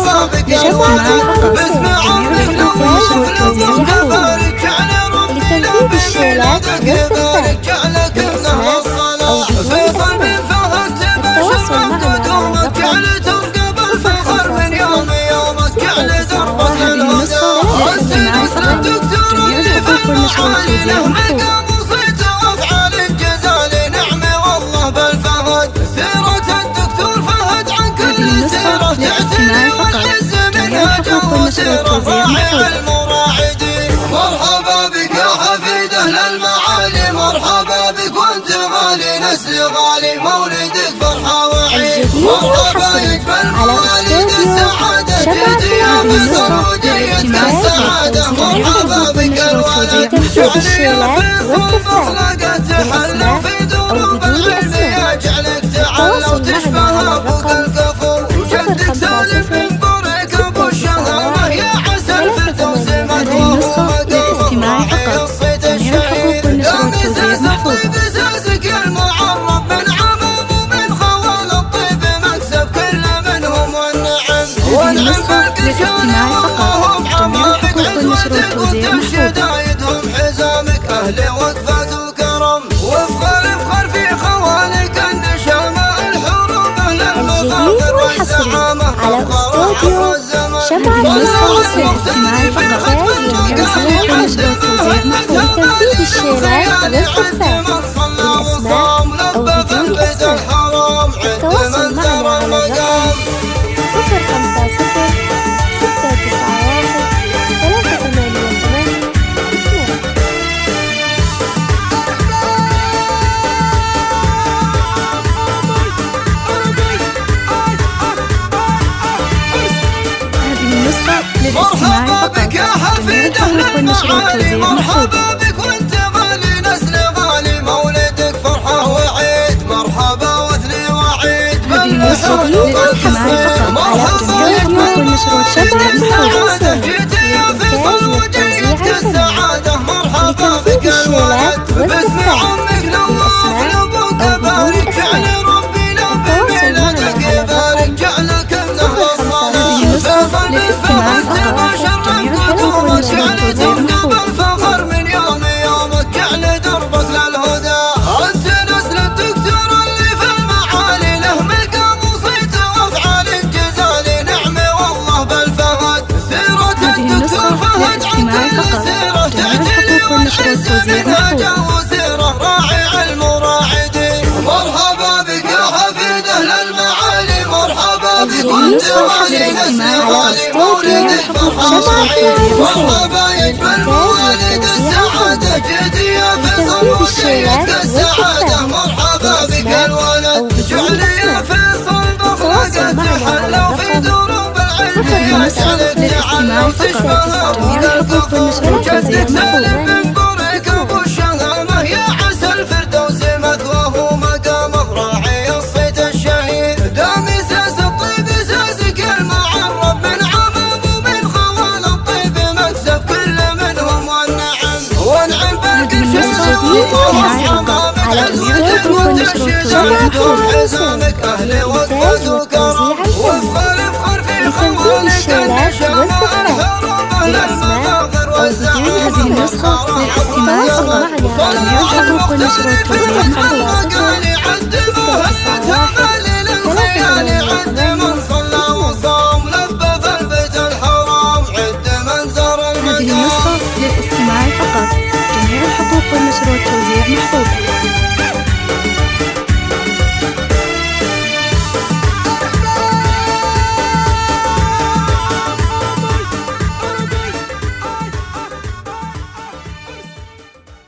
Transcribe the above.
مرحبا بك الولد باسم عمك نواف لابوك بارك على ربي لا بميلادك بارك على كنها الصلاة فيصل بن فهد تبشر قدومك على ترقب الفخر من يومك على دربك الهدى استنس للدكتور اللي في المعالي له مقام وصيت وافعال الجزال نعمه والله بالفهد سيرة الدكتور فهد عن كل سيرة تعتني والعز منهجه وسيرة راعي المراعدين مرحبا بك يا حفيد اهل المعالي مرحبا بك وانت غالي نسل غالي مولدك فرحه وعيد مرحبا يجمل مواليد السعاده جدي يا فيصل وديتك السعاده مرحبا بك الولد شعري فيصل مخلقه تحلى في دروب العلم يجعلك تعلى وتشبه ابوك الكفور وجدك سالم من بريك ابو الشهامه يا عسى الفردوس مدوه مقامه راعي الصيت الشهيد يا مساس الطيب اساسك المعرب من عمام ومن خوال الطيب مكسب كل منهم والنعم والعم بالقشون وهم عمامك عزوتك وتمشي دايدهم حزامك اهل وقفات وكرم وافخر في خوالك النشامه الحروب اهل المفاخر والزعامه على استوديو شمع المستوى في ختم المقام تنفيذ الشيلات والصفات بالأسماء أو بدون اسم. تواصل معنا على الرقم 050 691 388 2. هذه النسخة للاستماع مرحبا فقط. بك يا حفيد اهل المعالي مرحبا بك وانت غالي نسل غالي مولدك فرحه وعيد مرحبا واثني وعيد بالحب والحصين مرحبا يكمل السعاده جيتي يا فيصل وجيتك السعاده مرحبا بك الولد باسم عمك نواف لابوك بارك على ربي لا بميلادك بارك جعلك النهر الصلاه فيصل بن فهد تبشر قدومك على ترقب الفخر من يومك على دربك للهدى انت نسل الدكتور اللي في المعالي له مقام وصيت وافعال الجزال نعمه والله بالفهد سيرة الدكتور فهد عن كل سيرة تعتني والعز منهجه وسيرة راعي المراعدين مرحبا بك يا حفيد اهل المعالي مرحبا بك وانت غالي نسل غالي مولدك فرحه وعيد مرحبا يجمل مواليد السعاده جدي يا فيصل وجيتك السعاده مرحبا بك الولد جعلي يا فيصل بخلقه تحلى وفي دروب العلم يجعلك تعلى وتشبه ابوك الكفور وجدك سالم من بريك ابو الشهامه يا عسى الفردوس مثواه ومقامه راعي الصيت الشهيد دام اساس الطيب اساسك المعرب من عمام ومن خوال الطيب مكسب كل منهم والنعم والعم بالقشون وهم عمامك عزوتك وتمشي دايدهم حزامك اهل وقفات وكرم وافخر في خوالك النشامه الحروب اهل المفاخر والزعامه هذه النسخة للاستماع فقط. لم يعد حقوق نشر التوزيع قال عدموا هبتها